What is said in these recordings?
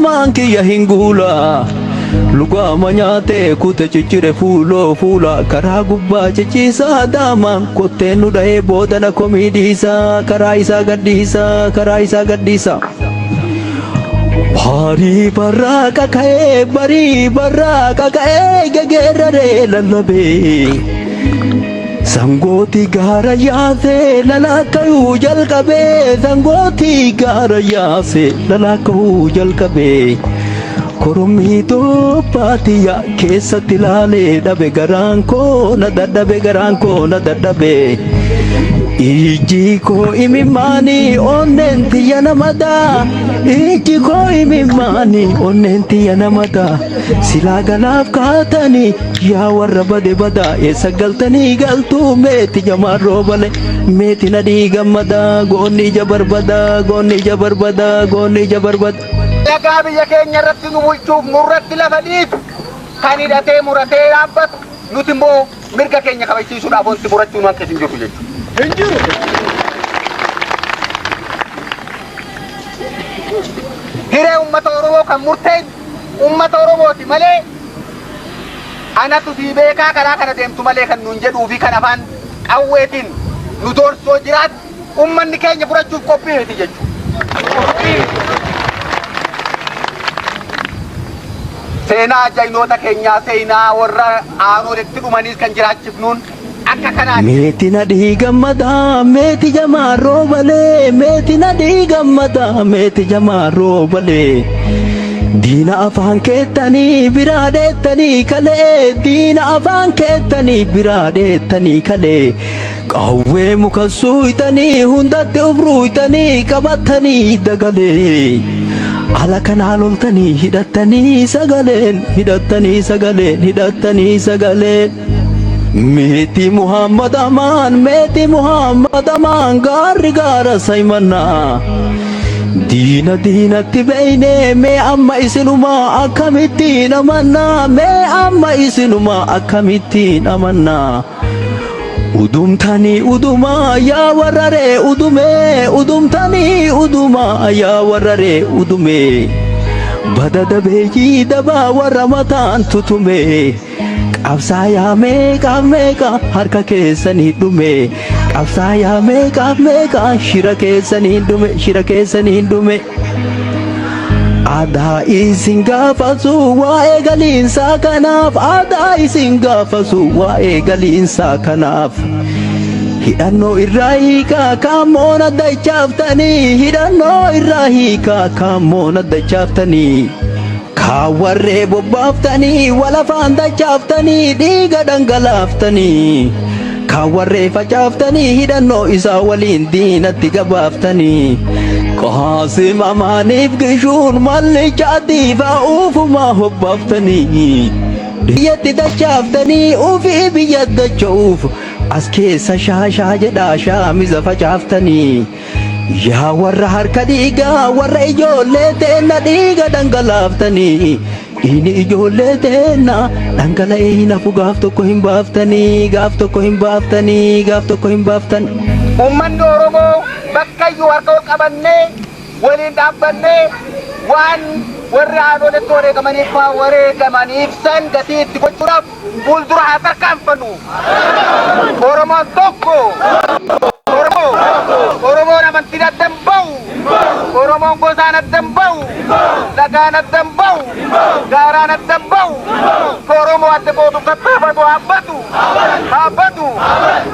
manki ya hingula luga manyate kute chichire fuula karaa gubbaa chichisa dama kotte nu dae bodana komidisa karaa isa gaddisa bari baraka kae gegerare lalabe Sangoti gara yaase lalakayu jalkabe Sangoti gara yaase lalakayu jalkabe Koromito patiya kesa tilale dabe garanko na daddabe Iji ko imimani onenti yanamada Iji ko imimani onenti yanamada Sila galaf katani ya warra bada Esagaltani galtu meti jamarro bale Meti nadi gammada gonni jabarbada Laga biyya keenya irratti nu bulchuuf nurratti lafa dhiitu kan hidhatee muratee dhaabbatu nuti immoo mirga keenya kabachiisuudhaaf wanti murachuun waan keessa hin jiru jechuudha. Hin jiru. Hiree uummata Oromoo kan murteen uummata Oromooti malee anatu sii beekaa karaa kana deemtu malee kan nuun jedhuu fi kan afaan qawweetiin nu doorsoo jiraatu uummanni keenya furachuuf qophii miti jechuudha. Seenaa jainoota keenyaa seenaa warra aanoletti dhumaniis kan jiraachifnuun akka kanaan Meeti nadii gammada meeti jamaarroo balee meeti nadii gammada meeti jamaarroo balee Diina afaan keettanii biraadeettanii kalee Diina afaan keettanii biraadeettanii kalee Qawwee muka suuytanii hundatti ufruuytanii qabattanii dagalee Ala kana loltanii hidhattanii sagaleen Meeti Muhammad Amaan gaarri gaara saymannaa Diinatti beeyne mee amma isinumaa akkamittiin amannaa Udumtanii udumaa yaa warraree udume Bada dabeeyii dabaa warra mataan tutume Qabsaayaa meeqa harka keessanii dhume Qabsaayaa meeqa shira keessanii dhume Aadaa isin gaafasu waa'ee galiinsaa kanaaf Hidhannoo irraa hiikaa kaammoon adda chaaftanii Kaawwarree bobbaaftanii walafaan dachaaftanii dhiiga dhangalaaftanii Kaawwarree facaaftanii hidhannoo isaa waliin diinatti gabaaftanii Qaasim Amaaniif gishuun mallichaatiif ufumaa hobbaaftanii Biyyatti dachaaftanii ufii biyya dacha'uuf as keessa shaashaa jedhaa shaamiza facaaftanii Yaa warra harka dhiigaa warra ijoollee teenna dhiiga dhangalaaftanii Dhiini ijoollee teenna dhangala'ee hinafu gaaf tokko hin baaftan Uummanni Oromoo bakka iyyuu harka ol qabannee waliin dhaabbannee waan warri aanoletti wareegamaniif san gatii itti gochuudhaaf fuuldura haa tarkaanfannu. Oromoon tokko. Oromoon amantiin addan bahu. Oromoon gosaan addan bahu. Dhagaan addan bahu. Gaaraan addan bahu. Oromoo adda boodu kabbaafatu haabbatu.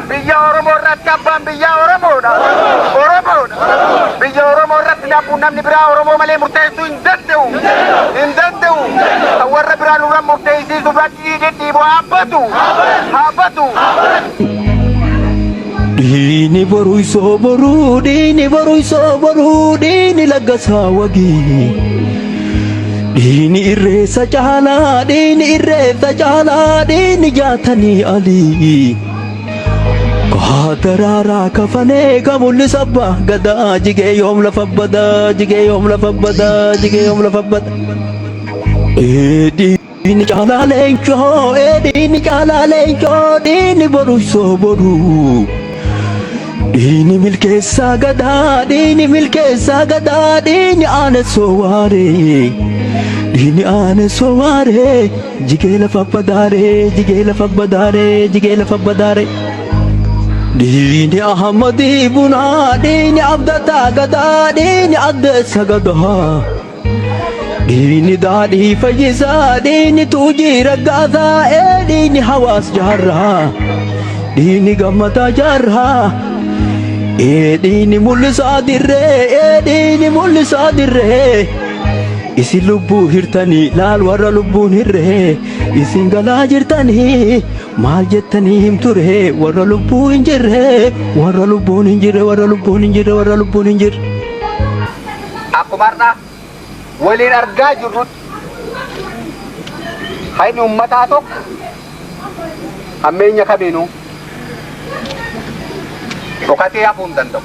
Biyya Oromoo irratti abbaan biyya Oromoodha. Biyya Oromoo irratti dhaabbuun namni biraa Oromoo malee murteessuu hin danda'u. Kan warra biraa nurra murteessisuuf irratti dhidhiibuu haabbatu. Diini boruu isoo boruu diini laggasaa wagii Diini irreessa caalaa diini jaatanii alii Kadaraaraa kafanee kamulli sabba gadaa jigee yoom lafa badaa Diini caalaa leencoo diini boruu isoo boruu Dini milkeessa gadaa, dini milkeessa gadaa, dini aana sowaare. Dini aana sowaare, jigee lafa badaare, jigee lafa badaare, jigee lafa badaare. Dini Ahmadi buna, dini abdata gadaa, dini addeessa gadaa. Dini daadhi fayyisaa, dini tuujii raggaasaa, dini hawaas jaarraa, dini gammadaa jaarraa. Dini mul'isaa dirree, dini mul'isaa dirree. Isin lubbuu hirtanii laal warra lubbuun hirree. Isin galaa jirtanii maal jettanii himture warra lubbuu hin jirre, warra lubbuun hin jirre, warra lubbuun hin jirre, warra lubbuun hin jirre. Akkuma har'a waliin argaa jirrutti hayni uummataa tokko hammeenya kamiinuu dhokatee hafuu hin danda'u.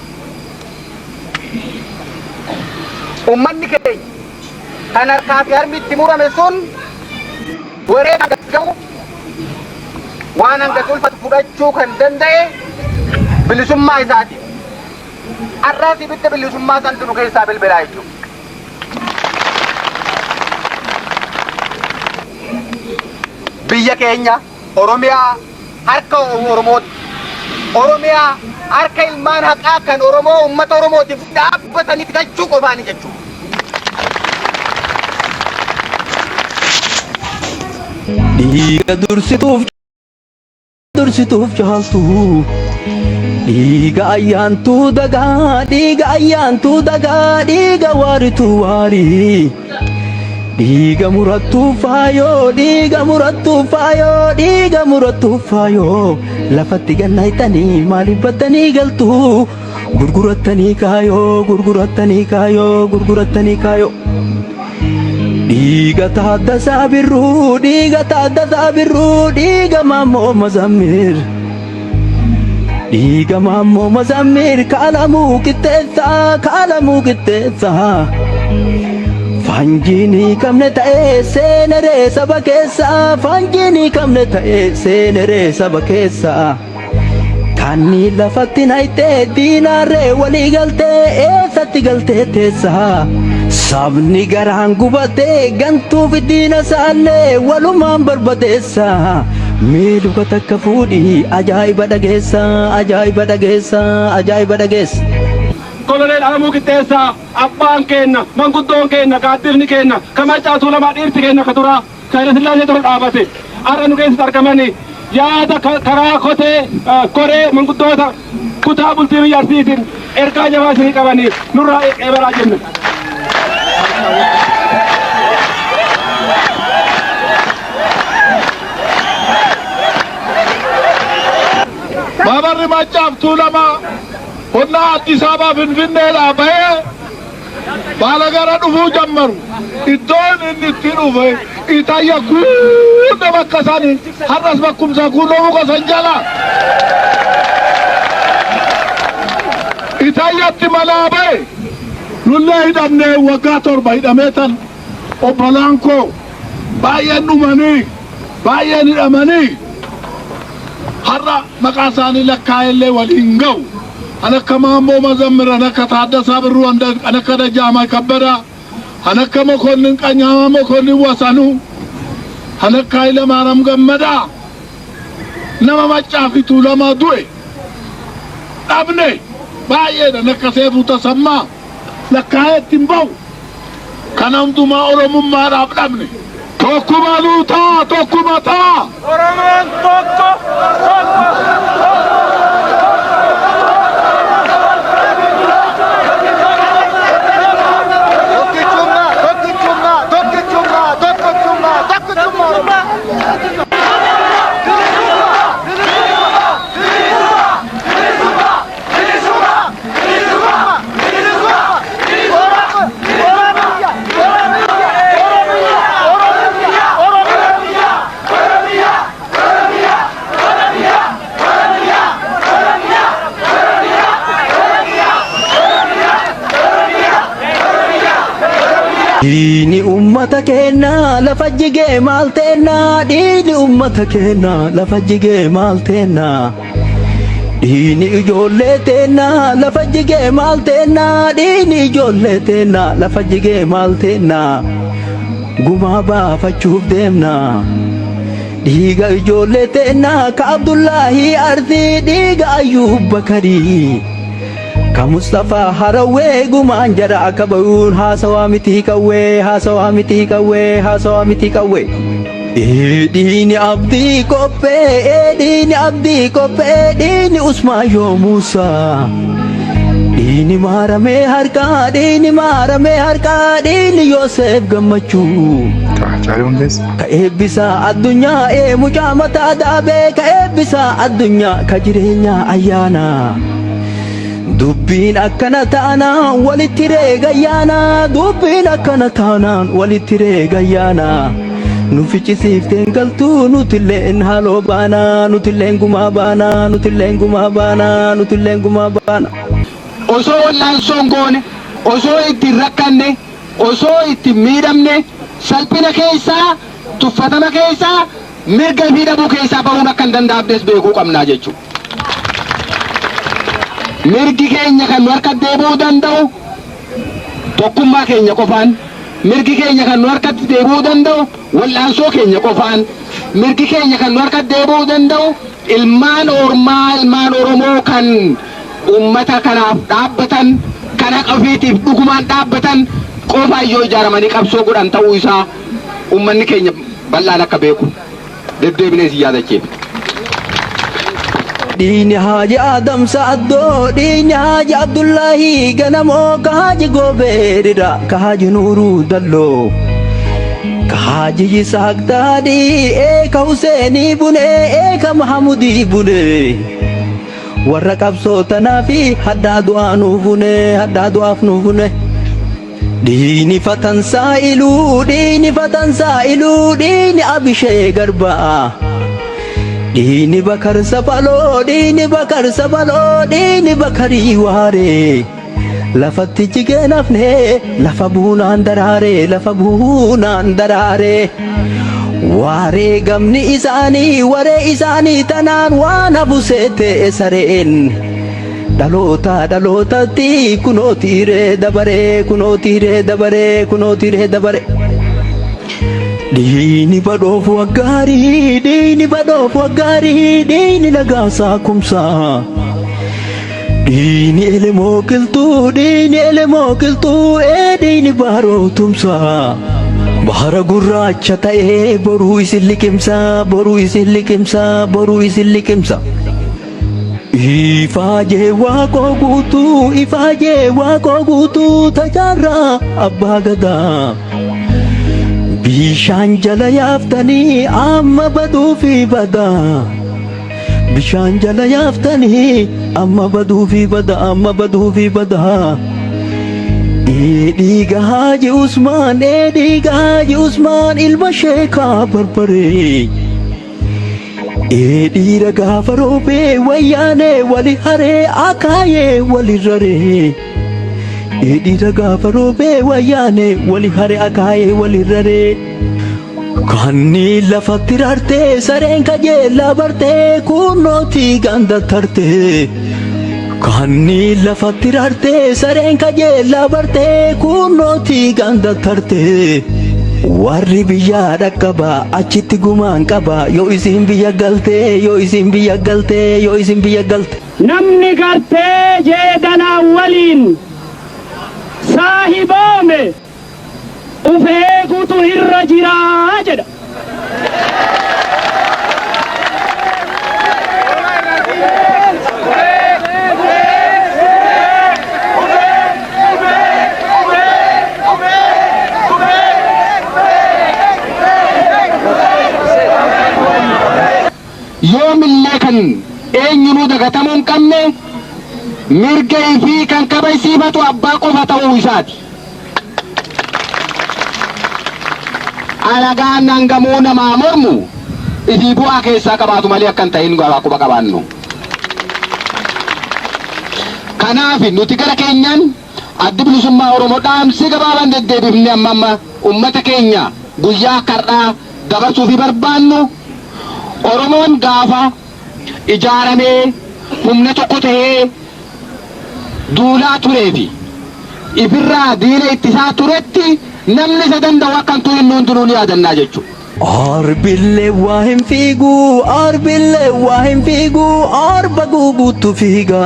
Uummanni keenya kan harkaa fi harmitti murame sun wareega gagga'u waan hanga ulfatu fudhachuu kan danda'e bilisummaa isaati. Har'aas ibidda bilisummaa san turu keessaa bilbilaa jechuudha. Biyya keenya Oromiyaa harka Oromooti. Oromiyaa harka ilmaan haqaa kan Oromoo uummata Oromootiif dhaabbatanii fidachuu qofaani jechuudha. Dhiiga dursituuf jaaltu, dhiiga ayyaantuu dagaa, dhiiga ayyaantuu dagaa, dhiiga waarituu waarii. Dhiiga murattuu faayoo, dhiiga murattuu faayoo, dhiiga murattuu faayoo. Lafatti gannaaytanii maaliif battanii galtuu? Gurgurattanii kaayoo, gurgurattanii kaayoo, gurgurattanii kaayoo. Dhiiga Taaddasaa Birruu, dhiiga Taaddasaa Birruu, dhiiga Maammoo Mazammir. Dhiiga Maammoo Mazammir kaalamuu qixxeessaa, kaalamuu qixxeessaa. Fanjini kamne ta'e seeneree saba keessa, fanjini kamne ta'e seeneree saba keessa. Kanni lafatti naytee diinaarree walii galtee eessatti galtee teessa. Sabni garaan gubatee gantuuf diina saallee walumaan barbadeessa. Miiluka takka fuudhii ajaa'iba dhageessa, ajaa'iba dhageessa, ajaa'iba dhageessa. Koloneel Alamuu Qixxeessaa abbaan keenya manguddoon keenya gaaddifni keenya Kamacaatuu lamaa dhiirti keenya ka turaa Hayila Sillaasee tura dhaabate har'a nu keessatti argamanii yaada karaa koree manguddoota kutaa bultii biyya Arsiitiin ergaa jabaa isinii qabanii nurraa eebalaa jenna. Maabarri Macaaftuu lamaa Honna Addis Ababa Finfinneedhaa bahee Baalagara dhufuu jammaru. Iddoon inni itti dhufe Itaayya kuunda bakka isaanii har'as bakkumsa kuunoo muka san jala. Itaayyatti malaa bahe lullee hidhamnee waggaa 7 hidhamee tan obbolaan koo baay'een dhumanii baay'een hidhamanii har'a maqaa isaanii lakkaa'ellee waliin ga'u. Anakka Maammoo Mazammir, anakka Taaddasaa Birruu, anakka Dajjaamay Kabbadaa, anakka Mokonnin Qanyaamaa Mokonnin Wasanuu, anakka Hayilamaariyaam Gammadaa, nama Macaafi Tuulamaa du'e dhabne baay'eedha. Anakka Seefuu Tasammaa lakkaa'eetti hin bahu. Kana hundumaa Oromummaadhaaf dhabne. Tokkuma luutaa, tokkuma taa. Oromoon tokko. Dini ummata keenya lafa jigee maal teenna, dini ummata keenya lafa jigee maal teenna. Dhiini ijoollee teennaa lafa jigee maal teennaa dhiini ijoollee teennaa lafa jigee maal teennaa gumaa baafachuuf deemnaa dhiiga ijoollee teennaa ka Abdullaahii Arzii dhiiga Ayyuub Bakarii ka Mustafaa Harawwee gumaan jara akka bayuun haasawaa mitii qawwee haasawaa mitii qawwee haasawaa mitii qawwee Edini abdi kope, Edini abdi kope, Edini Usmayo Musa. Dini marame harka, Dini marame harka, Dini Yosef Gamachu. Ka ebbisa addunyaa mucaa mataa dhaabee ka ebbisa addunyaa ka jireenya ayyaana. Dubbiin akkana taanaan walitti reegayyaana, dubbiin akkana taanaan walitti reegayyaana. Nufichisiifteen galtuu nutilleen haaloo baana nutilleen gumaa baana nutilleen gumaa baana nutilleen gumaa baana. Osoo wal'aansoon goone osoo itti rakkanne osoo itti miidhamne salphina keessaa tuffatama keessaa mirga miidhamuu keessaa bahuun akka hin danda'amnes beekuu qabnaa jechuudha. Mirgi keenya kan nu harka deebi'uu danda'u tokkummaa keenya qofaan. Mirgi keenya kan nu harkatti deebi'uu danda'u wal'aansoo keenya qofaan mirgi keenya kan nu harkatti deebi'uu danda'u ilmaan ormaa ilmaan Oromoo kan ummata kanaaf dhaabbatan kan haqa ofiitiif dhugumaan dhaabbatan qofaan yoo ijaaramanii qabsoo godhan ta'uu isaa ummanni keenya bal'aan akka beeku deddeebinee si yaadacheef. Dini Haji Adam Saaddo, Dini Haji Abdullahi Ganamo, ka Haji Goberira, ka Haji Nuru Dallo, ka Haji Yisak Dadi, ka Husaini Bune, ka Mahamudi Bune. Warra qabsoo tanaafi haddaa du'aa nuuf bune, haddaa du'aaf nuuf bune. Dini Fatan Sailu, Dini Fatan Sailu, Dini Abishee Garbaa. Dini Bakar Sabalo, Dini Bakar Sabalo, Dini Bakari Ware. Lafatti jigee nafne, lafa buunaan daraare, lafa buunaan daraare. Ware gamni isaanii, waree isaanii tanaan waan habuseete sareen. Dhaloota dhalootatti kunootiiree dabare, kunootiiree dabare, kunootiiree dabare. Dini badoof waggaari, Dini badoof waggaari, Dini nagaasaa kumsaa. Dini elemoo qilxuu, Dini elemoo qilxuu, Dini baaroo tumsaa. Bahara gurraacha ta'ee boruu isin liqimsaa, boruu isin liqimsaa, boruu isin liqimsaa. Ifaajee waaqoo guutuu, ifaajee waaqoo guutuu, tajaarraa abbaa gadaa. Bishaan jala yaaftanii amma baduufi badaa. Bishaan jala yaaftanii amma baduufi badaa, amma baduufi badaa. Dhiiga Haji Usmaan, dhiiga Haji Usmaan ilma sheekaa barbaree. Dhiira gaafa roobee wayyaanee wali haree akaayee wali raree. Dhiira gaafa roobee wayyaanee wali haree akaayee wali raree. Kanni lafatti rartee sareen kajeellaa bartee kunnootii ganda tartee. Kanni lafatti rartee sareen kajeellaa bartee kunnootii ganda tartee. Warri biyyaa dhaqqabaa achitti gumaan qabaa yoo isin biyya galtee yoo isin biyya galtee yoo isin biyya galte. Namni gartee jeedalaa waliin saahiboome ufee guutuu irra jiraa jedha. Yoomillee kan eenyunuu dagatamuu hin qabne mirga fi kan kabajsiifatu abbaa qofa ta'uu isaati. Alagaan hangamuu namaa mormu ifii bu'aa keessaa qabaatu malee akka hin ta'in quba qabaannu. Kanaaf nuti gara keenyaan addi bilisummaa Oromoo dhaamsi gabaabaan deddeebifne amma ummata keenya guyyaa har'aa dabarsuufi barbaannu Oromoon gaafa ijaaramee humna tokko ta'ee duulaa tureefi ibirraa diina ittisaa turetti namni isa danda'u akkan turin nuun duruu ni yaadannaa jechuudha. Arbillee waa hin fiigu, arbillee waa hin fiigu, arba guuguutu fiiga.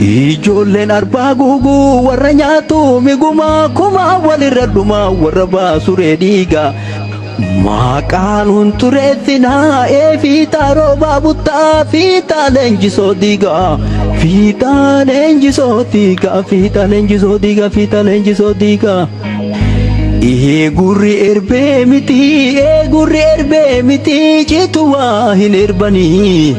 Ijoolleen arbaa guuguu warra nyaatu miguma kuma walirra dhuma warra baasuree dhiiga. Maqaan huntureettinaa fiixaa roobaa buttaa fiixaa leenjisoo diiga. Fiixaa leenjisoo diiga, fiixaa leenjisoo diiga, fiixaa leenjisoo diiga. Gurri erbee miti, gurri erbee miti, citu waa hin erbanii.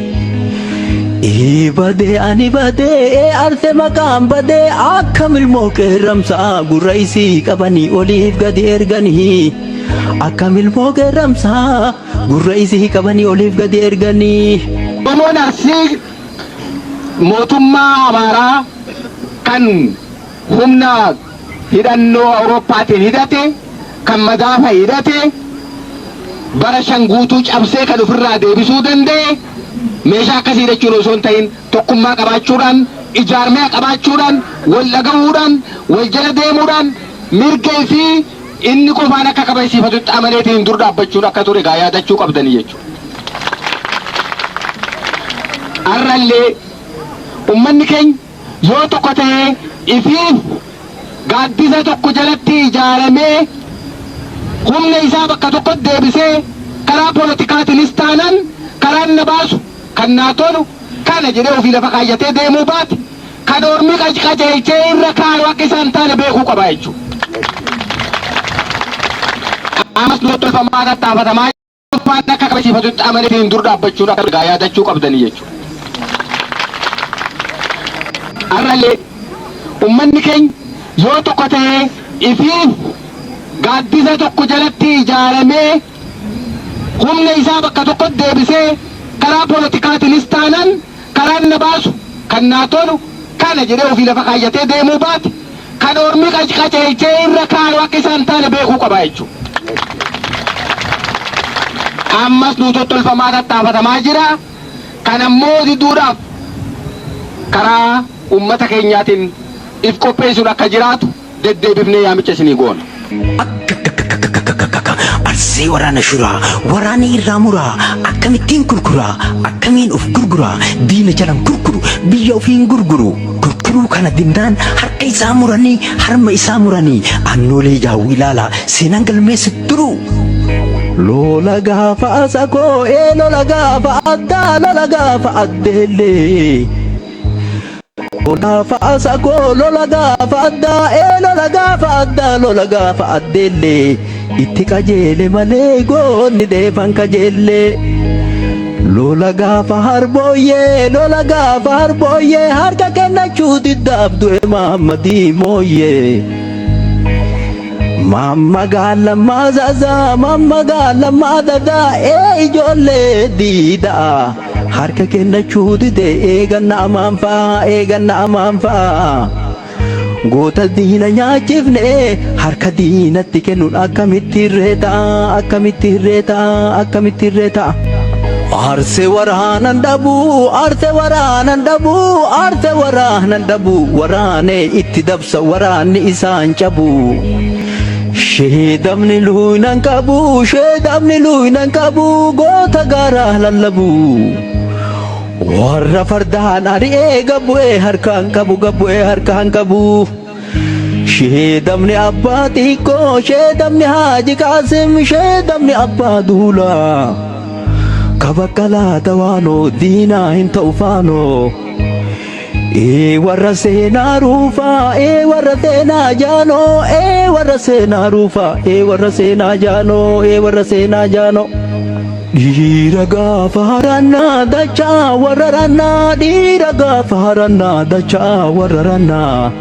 Badee ani badee arse maqaan badee akkam ilmoo qeerramsaa gurra isii qabanii oliif gadi erganii. Akkam ilmoo qeerramsaa gurra isii qabanii oliif gadi erganii. Oromoon Arsii mootummaa Amaaraa kan humna hidhannoo Awurooppaatiin hidhate kan madaafa hidhate bara shan guutuu cabsee kan ofirraa deebisuu danda'e meeshaa akkasii jechuun osoo hin ta'in tokkummaa qabaachuudhaan ijaarmee qabaachuudhaan wal dhaga'uudhaan wal jala deemuudhaan mirgee fi inni qofaan akka kabajsiifatutti amaleetiin dur dhaabbachuun akka ture gaa yaadachuu qabdanii jechuudha. Har'allee ummanni keenya yoo tokko ta'ee ifiif gaaddisa tokko jalatti ijaaramee humna isaa bakka tokkotti deebisee karaa poolitikaatiinis taanaan karaan na baasu kan naa tolu kana jedhee ofii lafa kaayyatee deemuu baate kan ormi qajeelchee irra kaa'u akka isaan taane beekuu qaba jechuudha. Ammas nu tolfamaa tattaafatamaa waan akka kabajsiifatutti amaleetiin dur dhaabbachuun akka gaa yaadachuu qabdanii jechuudha. Har'allee ummanni keenya yoo tokko ta'ee ifiif gaaddisa tokko jalatti ijaaramee humna isaa bakka tokkotti deebisee karaa poolitikaatiinis taanaan karaan na baasu kan naa tolu kana jedhee ofii lafa kaayyatee deemuu baate kan ormi qajeelchee irra kaa'u akka isaan taane beekuu qaba jechuudha. Ammas nu tottolfamaa tattaafatamaa jira kan ammoo didduudhaaf karaa ummata keenyaatiin if qopheessuun akka jiraatu deddeebifnee yaamicha isinii goona. Arsee waraana shuraa, waraana irraa muraa, akkamittiin gurguraa, akkamiin of gurguraa, diina jalan gurguru, biyya ofiin gurguru. Gurguruu kana dinnaan harka isaa muranii, harma isaa muranii, annoolee jaawwii ilaalaa seenaan galmeessi turu. Lola gaafa asakoo, lola gaafa addaa, lola gaafa addeellee. Lola gaafa asakoo, lola gaafa addaa, lola gaafa addaa, lola gaafa addeellee. Itti qajeele malee goonni deefan qajeelle. Lola gaafa harbooyyee, lola gaafa harbooyyee, harka kennachuu diddaaf du'e Mahammadii mooyyee. Mamma gaalammaa zazaa, mamma gaalammaa zazaa, ijoollee diidaa. Harka kennachuu dide eeganna amaanfaa, eeganna amaanfaa. Goota diina nyaachifne harka diinatti kennuun akkamitti irreeta, akkamitti irreeta, akkamitti irreeta. Arsee waraanan dhabuu, arsee waraanan dhabuu, arsee waraanan dhabuu, waraanee itti dabsa waraanni isaan cabuu. Sheedamni luunan qabu, sheedamni luunan qabu, goota gaaraa lallabuu. Warra fardaan ari'ee gabbu'ee harkaan qabu, gabbu'ee harkaan qabu. Sheedamni abbaa xiqqoo, sheedamni Haaji Qaasim, sheedamni abbaa Duulaa. Kabakkalaa Tawaanoo diinaa hin ta'u faanoo. Warra seenaa ruufaa, warra seenaa jaanoo, warra seenaa ruufaa, warra seenaa jaanoo, warra seenaa jaanoo. Dhiira gaafa harannaa dachaa warra rannaa, dhiira gaafa harannaa dachaa warra rannaa.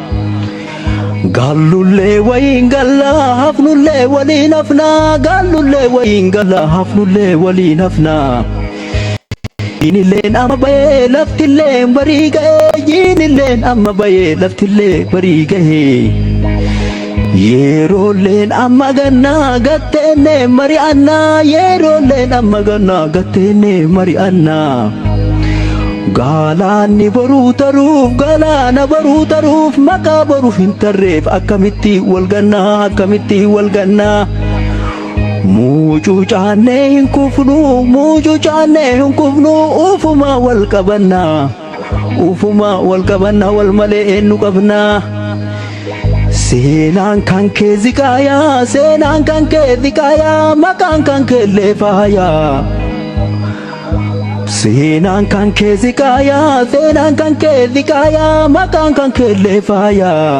Gallullee wayiin gallaa, hafnullee waliin hafnaa, gallullee wayiin gallaa, hafnullee waliin hafnaa. Jiinilleen amma bayee laftilleen barii ga'ee, jiinilleen amma bayee laftillee barii ga'ee. Yeroolleen amma gannaa gatteenne mari'annaa, yeroolleen amma gannaa gatteenne mari'annaa. Galaanni boruu taruuf galaana boruu taruuf maqaa boruuf hin tarreef akkamitti wal gannaa mucucaannee hin kufnu ufuma wal qabannaa wal malee eenyu qabnaa seenaan kan kee ziqaayaa maqaan kan kee leefaayaa seenaan kan kee ziqaayaa maqaan kan kee leefaayaa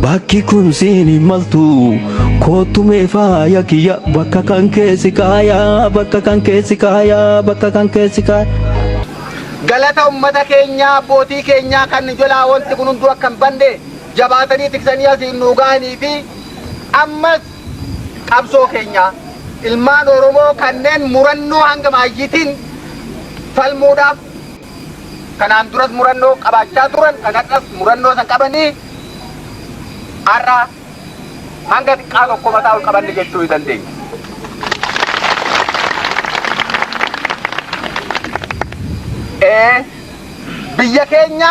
bakki kun siin hin maltu kootumee faaya kiyya bakka kan kee ziqaayaa galata ummata keenya abbootii keenya kan jalaa wanti kun hundu akka hin banne jabaatanii tiksanii asiin nu gahanii fi ammas qabsoo keenya ilmaan Oromoo kanneen murannoo hanga maayyitiin falmuudhaaf kanaan duras murannoo qabaachaa turan kanadhas murannoo san qabanii har'a hanga xiqqaa tokko mataa ol qabanne jechuu dandeenya. Biyya keenya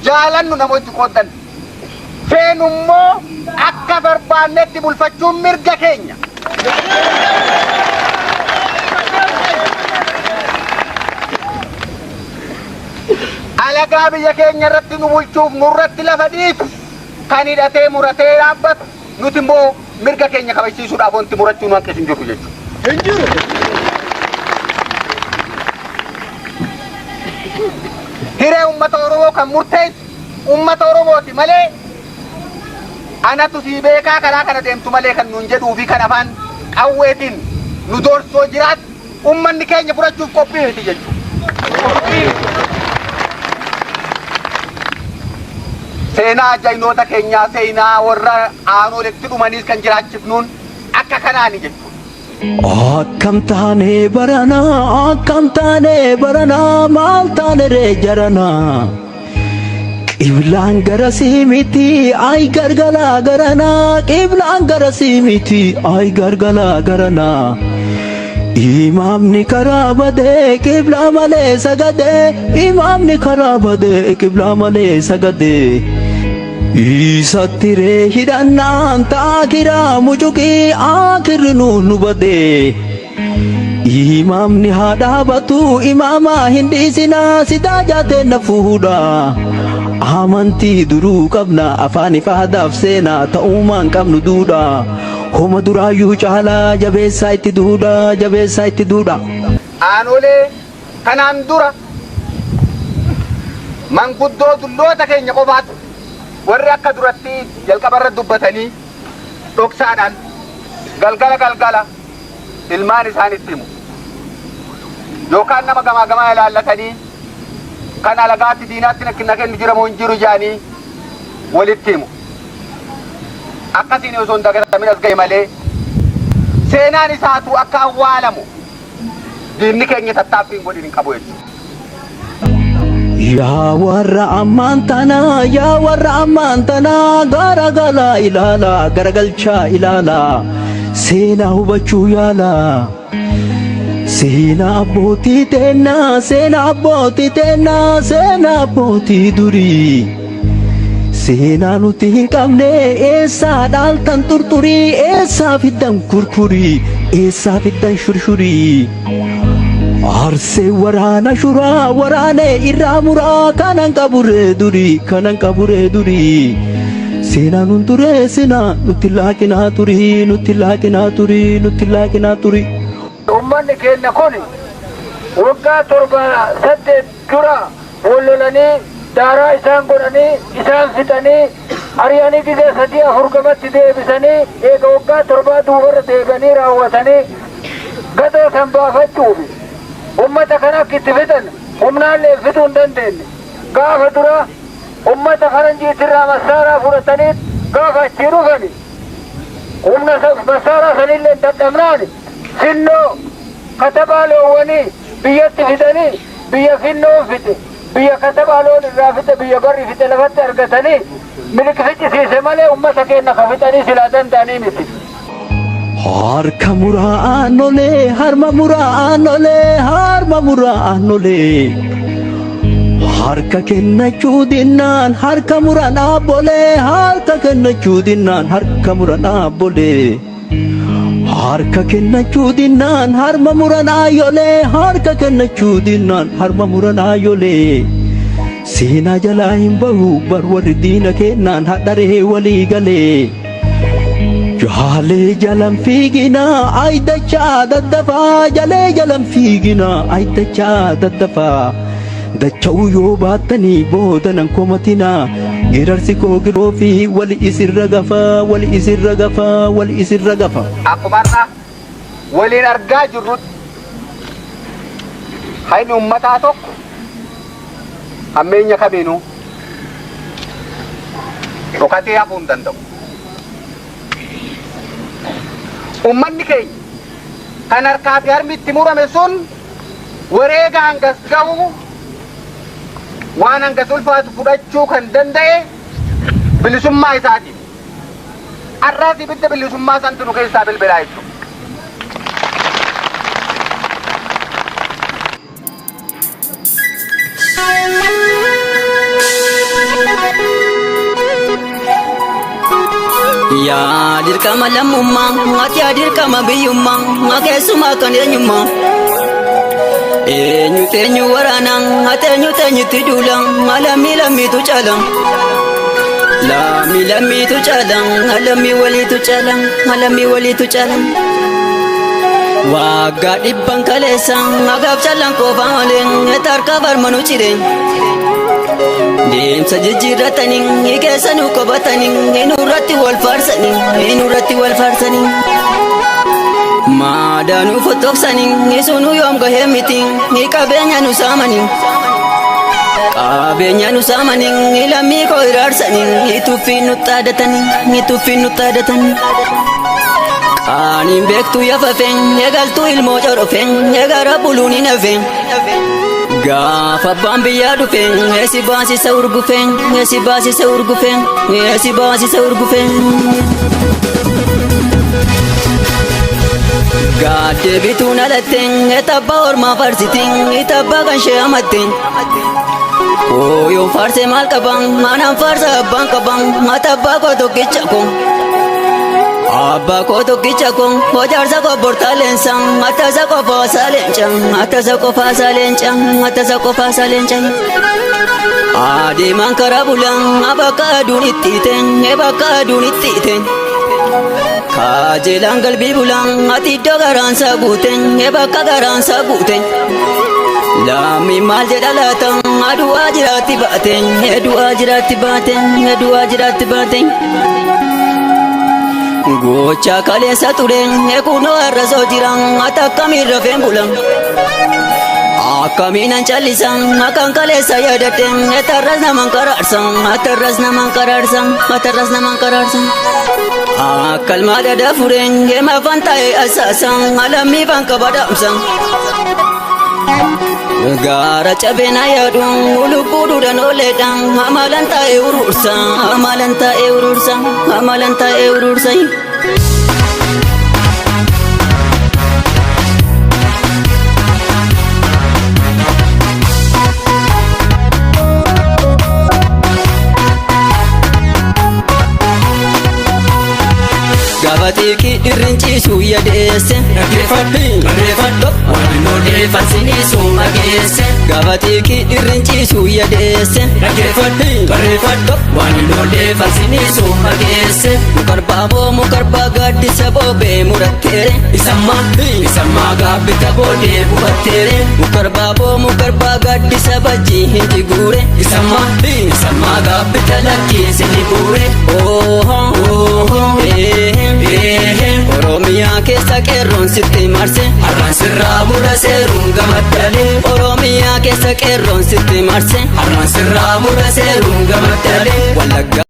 jaalannu namoonni qooddan feenummoo akka barbaannetti bulfachuun mirga keenya. Alagaa biyya keenya irratti nu bulchuuf nurratti lafa dhiitu kan hidhatee muratee dhaabbatu nuti immoo mirga keenya kabachiisuudhaaf wanti murachuu nu hanqis hin jiru jechuudha. Hiree ummata Oromoo kan murteessu ummata Oromooti malee anatu sii beekaa karaa kana deemtu malee kan nuun jedhuu fi kan afaan qawweetiin nu doorsoo jiraatu ummanni keenya furachuuf qophii miti jechuudha. Seenaa jaynoota keenyaa seenaa warra aanoletti dhumaniis kan jiraachifnuun akka kanaani jechuudha. Akkam taanee baranaa maal taane ree jaranaa qiblaan garasii miti ay gargalaa garanaa qiblaan garasii miti ay gargalaa garanaa imaamni karaa badee qiblaa malee sagadee imaamni karaa badee qiblaa malee sagadee isatti ree hidhannaan taakiraa mucuqii akirri nu badee imaamni haa dhaabatu imaamaa hin dhiisinaa sidaa jaatee na fuudha amantii duruu qabna afaan ifaadaaf seenaa ta'uumaan qabnu duudha homa duraayyuu caalaa jabeessaa itti duudha. Aanolee kanaan dura manguddoo dulloota keenya qofaatu warri akka duratti jalqabarra dubbatanii dhoksaadhaan galgala ilmaan isaanitti himu yookaan nama gamaa ilaallatanii kan alagaatti diinaatti na kennu jiramoo hin jiru jedhanii walitti himu. Akkasiin osoo hin dagatamin as ga'e malee seenaan isaatu akka awwaalamu diinni keenya tattaaffiin godhin hin qabu jechuudha. Yaa warra ammaan tanaa garagalaa ilaalaa garagalchaa ilaalaa seenaa hubachuu yaalaa seenaa abbootii teennaa seenaa abbootii durii seenaa nuti hin qabne eessaa dhaaltan xurxurii eessaa fiddan kurkurii eessaa fiddan shurshurii arsee waraana shuraa waraanee irraa muraa kanan qaburee durii seenaa nun dureessinaa nutti laaqinaa turii. Ummanni keenya kun waggaa 7 dura wallolanii daaraa isaan godhanii isaan fixanii ari'anii gizee 3-4 gamatti deebisanii eega waggaa 7 duubarra deebi'anii raawwatanii gadoo san baafachuufi ummata kana akka itti fixan humnaallee fixuu hin dandeenye gaafa dura ummata faranjiitirraa masaaraa fudhatanii gaafa achii dhufani humna masaaraa sanillee dadhabnaani finnoo katabaaloowwanii biyyatti fidanii biyya finnoo fide biyya katabaaloon irraa fide biyya barri fide lafatti argatanii milikifichisiise malee ummata keenya ka fixanii silaa danda'anii miti. Harka muraa'aan olee harma muraa'aan olee harka kennachuu dinnaan harka muranaa bolee harka kennachuu dinnaan harka muranaa bolee harka kennachuu dinnaan harma muranaa yolee harka kennachuu dinnaan harma muranaa yolee seenaa jalaa hin bahu bar warri diina kennaan hadharee walii galee jalee jalan fiiginaa aydachaa daddafaa jalee jalan fiiginaa aydachaa daddafaa dacha'uu yoo baattanii boodanan komatinaa geerarsi koo giroo fi wali isirra gafaa wali isirra gafaa wali isirra gafa. Akkumarra waliin argaa jirrutti hayni ummataa tokko hammeenya kamiinuu dhokatee hafuu hin danda'u. Ummanni keenya kan harkaa fi harmi itti murame sun wareega hangas ga'u waan hangas ulfaatu fudhachuu kan danda'e bilisummaa isaatiif. Arraas ibidda bilisummaa santu nu keessaa bilbilaa jechuudha. Yaa dirqama lammummaa ati yaa dirqama biyyummaa keessumaa kan eenyummaa eenyu waraanaa ati eenyutti duula lammii lammiitu caala lammii lammiitu caala lammii waliitu caala lammii waliitu caala waggaa dhibban kaleessa agaaf caalaan qofaa malee tarkaa barmanuu ciree deemsa jijjiirratanii keessanuu qabatanii nurratti wal faarsanii maadaanuu fotoksanii sunuu yoom gahee miti qabeenya nu saamanii lammii koo iraarsanii tuffiin nu xaadatanii qaaniin beektuu yafafeen eegaltuu ilmoo corofeen eegara buluun hin hafeen gaafa abbaan biyyaa dhufeen eesi baasisa urgufeen gaaddee bituun alatteen etabbaa ormaa farsitiin etabbaa kan shee amatteen ooyoon faarsee maal qaban anaan faarsa abbaan qaban matabbaa koo tokkicha koo abbaa koo tokkicha koo hojaarsa koo bortaaleensa matasa qofaa saaleenca adeemaan karaa bulaan bakka aduun itti hiiteen kaajeelaan galbii bulaan ati iddoo garaansaa guuteen bakka garaansaa guuteen lammii maal jedha laata adu'aa jiraatti baateen gocha kaleessa tureen kunoo har'asoo jiran ati akkamiin rafeen bulan akkamiinan callisan akkan kaleessa yaadadheen atarras naman karaarsan akkalmaa dada fureen geemafan taa'ee asaasan lammii fan qaba dhaamsan gaara cabeena yaaduun lubbuudhaan ooleedhaan amalan taa'ee urursa Gabatiki irrinchiisu yadeesse barreeffadhu waan odeeffansiniisu mageesse gabatiki irrinchiisu yadeesse barreeffadhu waan odeeffansiniisu mageesse mukarbaa gaaddisa boobee muratteere isammaa gaabbita boodee bufatteere mukarbaa gaaddisa bajjii hindi guure isammaa gaabbita lakkiinsi ni guure Oromiyaa keessa qeerroon sitti marse har'aan sirraa mura seeruun gamaddalee Oromiyaa keessa qeerroon sitti marse har'aan sirraa mura seeruun gamaddalee